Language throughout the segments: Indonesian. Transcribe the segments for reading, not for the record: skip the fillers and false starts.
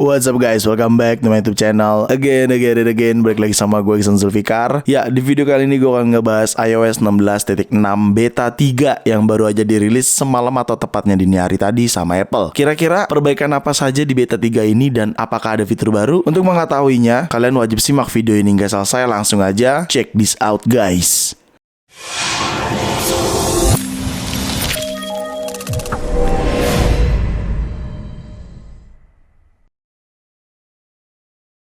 What's up guys, welcome back to my YouTube channel Again, balik lagi sama gue Iksan Zulfikar. Ya, di video kali ini gue akan ngebahas iOS 16.6 Beta 3 yang baru aja dirilis semalam atau tepatnya dini hari tadi sama Apple. Kira-kira perbaikan apa saja di Beta 3 ini dan apakah ada fitur baru? Untuk mengetahuinya, kalian wajib simak video ini hingga selesai. Langsung aja, check this out guys.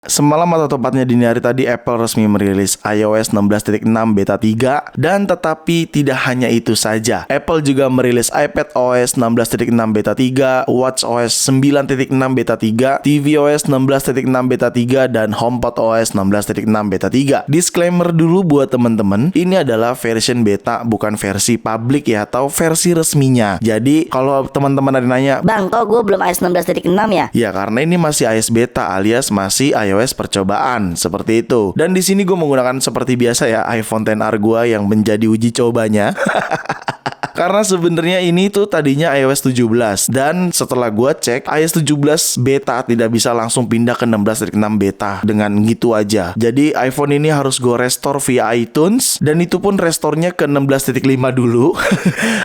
Semalam atau tepatnya dini hari tadi Apple resmi merilis iOS 16.6 Beta 3. Dan tetapi tidak hanya itu saja, Apple juga merilis iPadOS 16.6 Beta 3, WatchOS 9.6 Beta 3, tvOS 16.6 Beta 3, dan HomePodOS 16.6 Beta 3. Disclaimer dulu buat temen-temen, ini adalah version beta, bukan versi publik ya, atau versi resminya. Jadi kalau teman-teman ada nanya, Bang, kok gue belum iOS 16.6 ya? Ya karena ini masih iOS beta alias masih iOS percobaan, seperti itu. Dan di sini gue menggunakan seperti biasa ya iPhone XR gue yang menjadi uji cobanya. Karena sebenarnya ini tuh tadinya iOS 17. Dan setelah gua cek, iOS 17 beta tidak bisa langsung pindah ke 16.6 beta dengan gitu aja. Jadi iPhone ini harus gua restore via iTunes. Dan itu pun restorenya ke 16.5 dulu.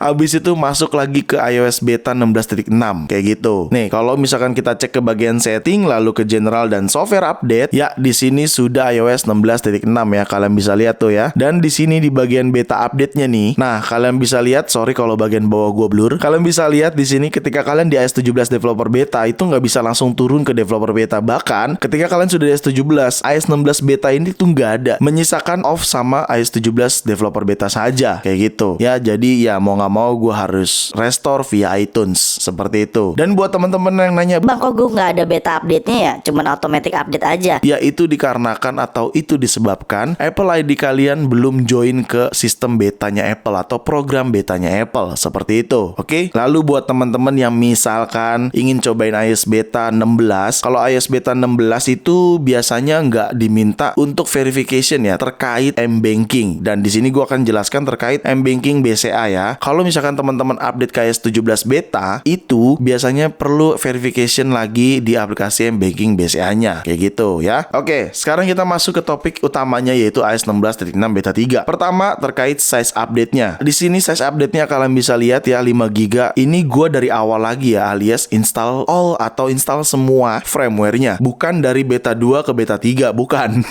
Habis itu masuk lagi ke iOS beta 16.6 kayak gitu. Nih, kalau misalkan kita cek ke bagian setting, lalu ke general dan software update, ya di sini sudah iOS 16.6 ya. Kalian bisa lihat tuh ya. Dan di sini di bagian beta update-nya nih. Nah, kalian bisa lihat, sorry kalau bagian bawah gue blur. Kalian bisa lihat di sini ketika kalian di iOS 17 developer beta itu nggak bisa langsung turun ke developer beta. Bahkan ketika kalian sudah di iOS 17, iOS 16 beta ini tuh nggak ada. Menyisakan off sama iOS 17 developer beta saja kayak gitu. Ya jadi ya mau nggak mau gue harus restore via iTunes seperti itu. Dan buat teman-teman yang nanya, Bang, kok gue nggak ada beta update-nya ya? Cuman automatic update aja. Ya itu dikarenakan atau itu disebabkan Apple ID kalian belum join ke sistem betanya Apple atau program betanya Apple, seperti itu. Oke. Lalu buat teman-teman yang misalkan ingin cobain iOS beta 16, kalau iOS beta 16 itu biasanya nggak diminta untuk verification ya terkait M-Banking. Dan di sini gua akan jelaskan terkait M-Banking BCA ya. Kalau misalkan teman-teman update ke iOS 17 beta, itu biasanya perlu verification lagi di aplikasi M-Banking BCA-nya, kayak gitu ya. Oke, sekarang kita masuk ke topik utamanya yaitu iOS 16.6 beta 3. Pertama terkait size update-nya. Di sini size update-nya kalian bisa lihat ya 5 GB. Ini gue dari awal lagi ya, alias install all atau install semua firmware-nya. Bukan dari beta 2 ke beta 3, bukan.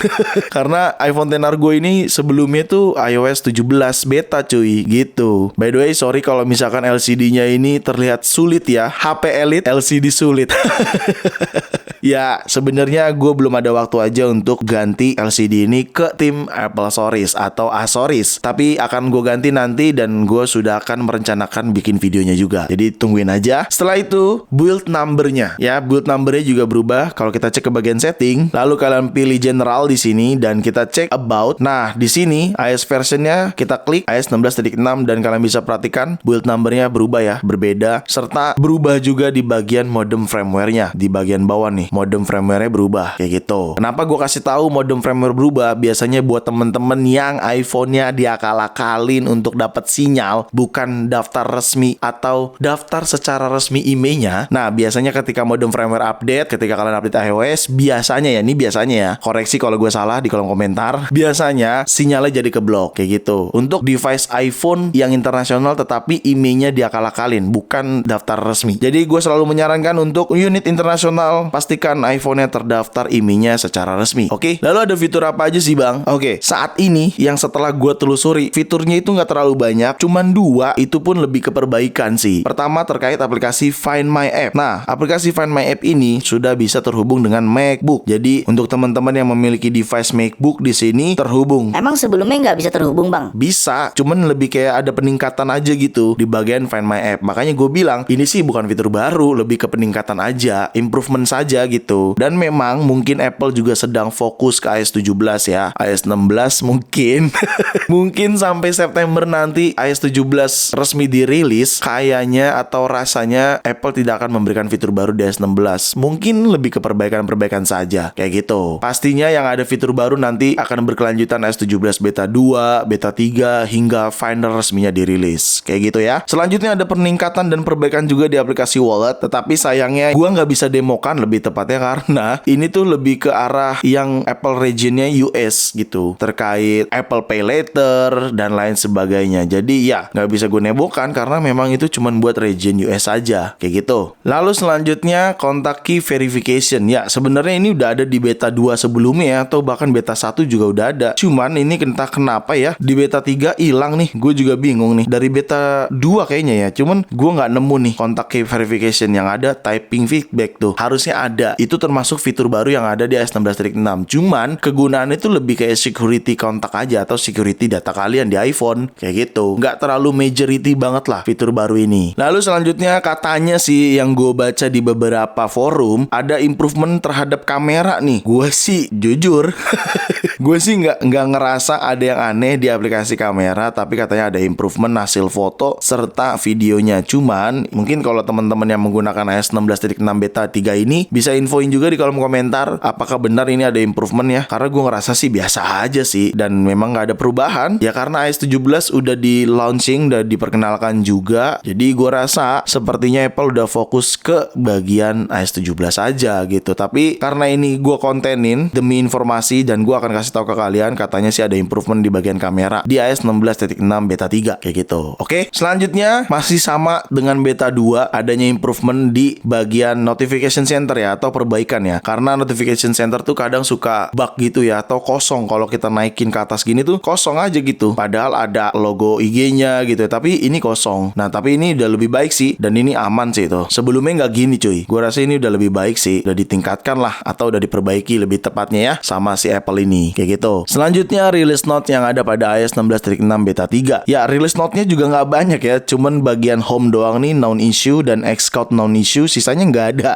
Karena iPhone XR gue ini sebelumnya tuh iOS 17 beta cuy, gitu. By the way, sorry kalau misalkan LCD-nya ini terlihat sulit ya. HP Elite LCD sulit. Ya sebenarnya gue belum ada waktu aja untuk ganti LCD ini ke tim Apple Stories atau Asoris. Tapi akan gue ganti nanti dan gue sudah akan merencanakan bikin videonya juga. Jadi tungguin aja. Setelah itu build number-nya ya, build number-nya juga berubah. Kalau kita cek ke bagian setting, lalu kalian pilih general di sini dan kita cek about. Nah, di sini iOS version-nya kita klik iOS 16.6 dan kalian bisa perhatikan build number-nya berubah ya, berbeda serta berubah juga di bagian modem firmware-nya. Di bagian bawah nih, modem firmware-nya berubah kayak gitu. Kenapa gue kasih tahu modem firmware berubah? Biasanya buat temen-temen yang iPhone-nya diakal-akalin untuk dapat sinyal, bukan daftar resmi atau daftar secara resmi IMEI-nya. Nah, biasanya ketika modem firmware update, ketika kalian update iOS, biasanya ya, ini biasanya ya, koreksi kalau gue salah di kolom komentar, biasanya sinyalnya jadi keblok kayak gitu. Untuk device iPhone yang internasional tetapi IMEI-nya diakal-akalin, bukan daftar resmi. Jadi gue selalu menyarankan untuk unit internasional, pastikan iPhone-nya terdaftar IMEI-nya secara resmi. Oke, lalu ada fitur apa aja sih bang? Oke, saat ini yang setelah gue telusuri, fiturnya itu nggak terlalu banyak, cuman 2, itu pun lebih ke perbaikan sih. Pertama terkait aplikasi Find My App. Nah, aplikasi Find My App ini sudah bisa terhubung dengan MacBook. Jadi untuk teman-teman yang memiliki device MacBook di sini terhubung. Emang sebelumnya nggak bisa terhubung bang? Bisa, cuman lebih kayak ada peningkatan aja gitu di bagian Find My App. Makanya gue bilang ini sih bukan fitur baru, lebih ke peningkatan aja, improvement saja gitu. Dan memang mungkin Apple juga sedang fokus ke iOS 17 ya. iOS 16 mungkin mungkin sampai September nanti iOS 17 resmi dirilis, kayaknya atau rasanya Apple tidak akan memberikan fitur baru di iOS 16. Mungkin lebih ke perbaikan-perbaikan saja kayak gitu. Pastinya yang ada fitur baru nanti akan berkelanjutan iOS 17 beta 2, beta 3 hingga Finder resminya dirilis. Kayak gitu ya. Selanjutnya ada peningkatan dan perbaikan juga di aplikasi Wallet, tetapi sayangnya gua nggak bisa demokan, lebih tepat tepatnya, karena ini tuh lebih ke arah yang Apple regionnya US gitu, terkait Apple Pay Later dan lain sebagainya. Jadi ya nggak bisa gue nebokan karena memang itu cuman buat region US saja kayak gitu. Lalu selanjutnya kontak key verification. Ya sebenarnya ini udah ada di beta 2 sebelumnya ya, atau bahkan beta 1 juga udah ada. Cuman ini entah kenapa ya di beta 3 hilang nih. Gue juga bingung nih. Dari beta 2 kayaknya ya. Cuman gue nggak nemu nih kontak key verification. Yang ada typing feedback tuh. Harusnya ada. Itu termasuk fitur baru yang ada di iOS 16.6. Cuman kegunaannya itu lebih kayak security kontak aja atau security data kalian di iPhone kayak gitu. Nggak terlalu majority banget lah fitur baru ini. Lalu selanjutnya katanya sih yang gue baca di beberapa forum ada improvement terhadap kamera nih. Gue sih jujur gue sih nggak ngerasa ada yang aneh di aplikasi kamera, tapi katanya ada improvement hasil foto serta videonya. Cuman mungkin kalau teman-teman yang menggunakan iOS 16.6 beta 3 ini bisa infoin juga di kolom komentar apakah benar ini ada improvement ya, karena gue ngerasa sih biasa aja sih dan memang nggak ada perubahan ya, karena iOS 17 udah di launching, udah diperkenalkan juga. Jadi gue rasa sepertinya Apple udah fokus ke bagian iOS 17 aja gitu. Tapi karena ini gue kontenin demi informasi dan gue akan kasih tahu ke kalian, katanya sih ada improvement di bagian kamera di iOS 16.6 beta 3 kayak gitu. Oke, selanjutnya masih sama dengan beta 2, adanya improvement di bagian notification center ya, atau perbaikan ya. Karena notification center tuh kadang suka bug gitu ya, atau kosong. Kalau kita naikin ke atas gini tuh kosong aja gitu, padahal ada logo IG-nya gitu ya, tapi ini kosong. Nah tapi ini udah lebih baik sih, dan ini aman sih tuh. Sebelumnya nggak gini cuy. Gue rasa ini udah lebih baik sih, udah ditingkatkan lah, atau udah diperbaiki lebih tepatnya ya sama si Apple ini kayak gitu. Selanjutnya release note yang ada pada iOS 16.6 beta 3. Ya release note-nya juga nggak banyak ya, cuman bagian home doang nih, known issue dan Xcode known issue, sisanya nggak ada.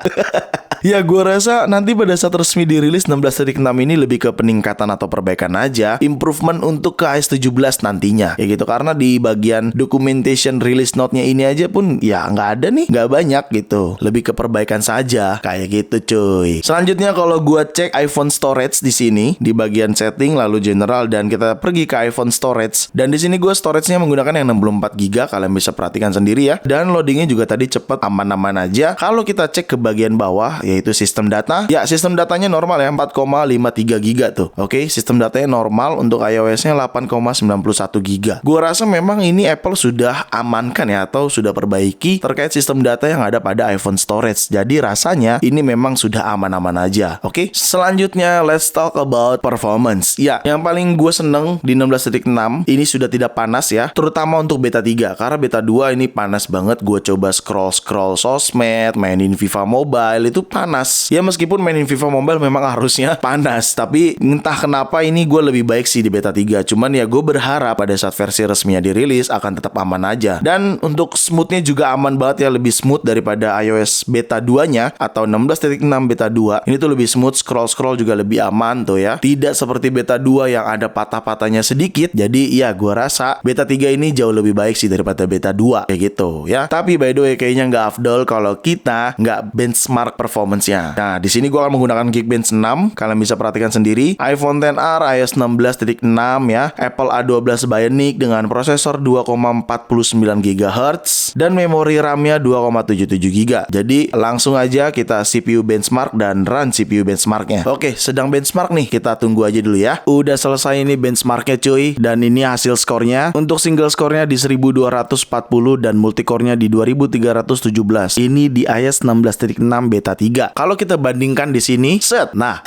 Ya gue rasa nanti pada saat resmi dirilis 16.6 ini lebih ke peningkatan atau perbaikan aja, improvement untuk ke iOS 17 nantinya ya gitu. Karena di bagian documentation release note-nya ini aja pun ya nggak ada nih, nggak banyak gitu, lebih ke perbaikan saja kayak gitu cuy. Selanjutnya kalau gue cek iPhone storage di sini di bagian setting lalu general, dan kita pergi ke iPhone storage, dan di sini gue storage-nya menggunakan yang 64 GB, kalian bisa perhatikan sendiri ya, dan loadingnya juga tadi cepet, aman-aman aja. Kalau kita cek ke bagian bawah yaitu sistem data, ya sistem datanya normal ya, 4,53 GB tuh. Oke, sistem datanya normal, untuk iOS-nya 8,91 GB. Gue rasa memang ini Apple sudah amankan ya, atau sudah perbaiki terkait sistem data yang ada pada iPhone storage. Jadi rasanya ini memang sudah aman-aman aja. Oke, selanjutnya let's talk about performance. Ya, yang paling gue seneng di 16.6 ini sudah tidak panas ya, terutama untuk beta 3. Karena beta 2 ini panas banget. Gue coba scroll sosmed, mainin FIFA Mobile, itu panas. Ya meskipun mainin FIFA Mobile memang harusnya panas, tapi entah kenapa ini gue lebih baik sih di beta 3. Cuman ya gue berharap pada saat versi resminya dirilis akan tetap aman aja. Dan untuk smoothnya juga aman banget ya, lebih smooth daripada iOS beta 2-nya atau 16.6 beta 2. Ini tuh lebih smooth, scroll juga lebih aman tuh ya. Tidak seperti beta 2 yang ada patah-patahnya sedikit. Jadi ya gue rasa beta 3 ini jauh lebih baik sih daripada beta 2 kayak gitu ya. Tapi by the way kayaknya nggak afdol kalau kita nggak benchmark performance-nya. Nah di sini gue akan menggunakan Geekbench 6. Kalian bisa perhatikan sendiri. iPhone XR iOS 16.6 ya. Apple A12 Bionic dengan prosesor 2,49 GHz dan memori RAM-nya 2,77 GB. Jadi langsung aja kita CPU benchmark dan run CPU benchmarknya. Oke, sedang benchmark nih, kita tunggu aja dulu ya. Udah selesai ini benchmarknya cuy, dan ini hasil skornya. Untuk single skornya di 1240 dan multicore-nya di 2317. Ini di iOS 16.6 beta 3. Kalau kita bandingkan di sini, set. Nah,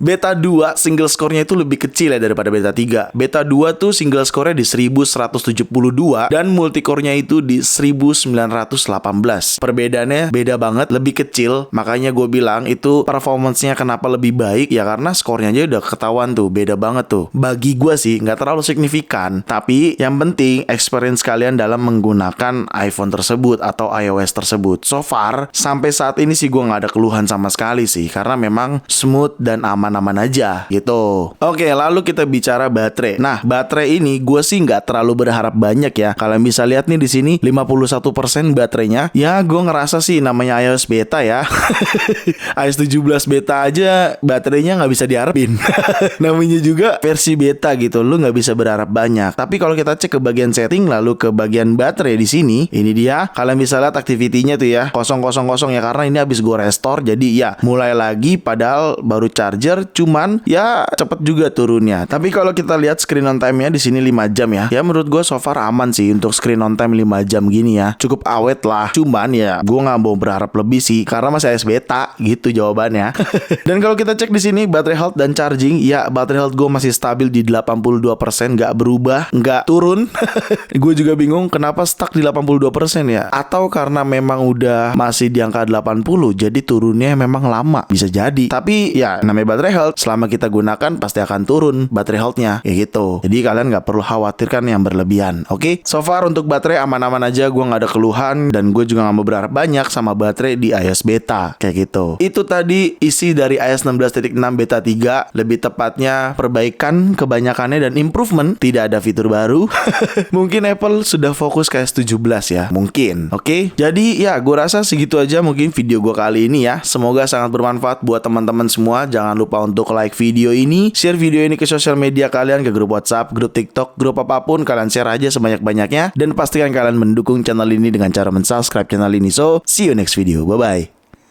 beta 2 single skornya itu lebih kecil ya daripada beta 3. Beta 2 tuh single skornya di 1172 dan multicore-nya itu di 1918. Perbedaannya beda banget, lebih kecil. Makanya gue bilang itu performance-nya kenapa lebih baik ya, karena skornya aja udah ketahuan tuh, beda banget tuh. Bagi gue sih nggak terlalu signifikan, tapi yang penting experience kalian dalam menggunakan iPhone tersebut atau iOS tersebut. So far sampai saat ini sih gue nggak ada keluhan sama sekali sih, karena memang smooth dan aman aman-aman aja gitu. Oke, lalu kita bicara baterai. Nah, baterai ini gue sih nggak terlalu berharap banyak ya. Kalian bisa lihat nih di sini 51% baterainya. Ya, gue ngerasa sih namanya iOS beta ya. iOS 17 beta aja baterainya nggak bisa diharapin. Namanya juga versi beta gitu, lu nggak bisa berharap banyak. Tapi kalau kita cek ke bagian setting lalu ke bagian baterai di sini, ini dia. Kalian bisa lihat activity-nya tuh ya, 000 ya, karena ini habis gue restore. Jadi ya mulai lagi padahal baru charger, cuman ya cepet juga turunnya. Tapi kalau kita lihat screen on time-nya di sini 5 jam ya. Ya menurut gue so far aman sih untuk screen on time 5 jam gini ya. Cukup awet lah. Cuman ya gue nggak mau berharap lebih sih karena masih iOS beta gitu jawabannya. Dan kalau kita cek di sini baterai health dan charging, ya baterai health gue masih stabil di 82%, nggak berubah, nggak turun. Gue juga bingung kenapa stuck di 82% ya. Atau karena memang udah masih di angka 80, jadi turunnya memang lama. Bisa jadi. Tapi ya namanya baterai health, selama kita gunakan pasti akan turun baterai healthnya kayak gitu. Jadi kalian nggak perlu khawatirkan yang berlebihan. Oke? So far untuk baterai aman-aman aja, gue nggak ada keluhan. Dan gue juga nggak mau berharap banyak sama baterai di iOS beta kayak gitu. Itu tadi isi dari iOS 16.6 beta 3. Lebih tepatnya perbaikan kebanyakannya dan improvement. Tidak ada fitur baru. Mungkin Apple sudah fokus ke iOS 17 ya. Mungkin. Oke? Jadi ya gue rasa segitu aja mungkin video gue kali ini ya. Semoga sangat bermanfaat buat teman-teman semua. Jangan lupa untuk like video ini, share video ini ke sosial media kalian, ke grup WhatsApp, grup TikTok, grup apapun. Kalian share aja sebanyak-banyaknya. Dan pastikan kalian mendukung channel ini dengan cara mensubscribe channel ini. So, see you next video. Bye-bye.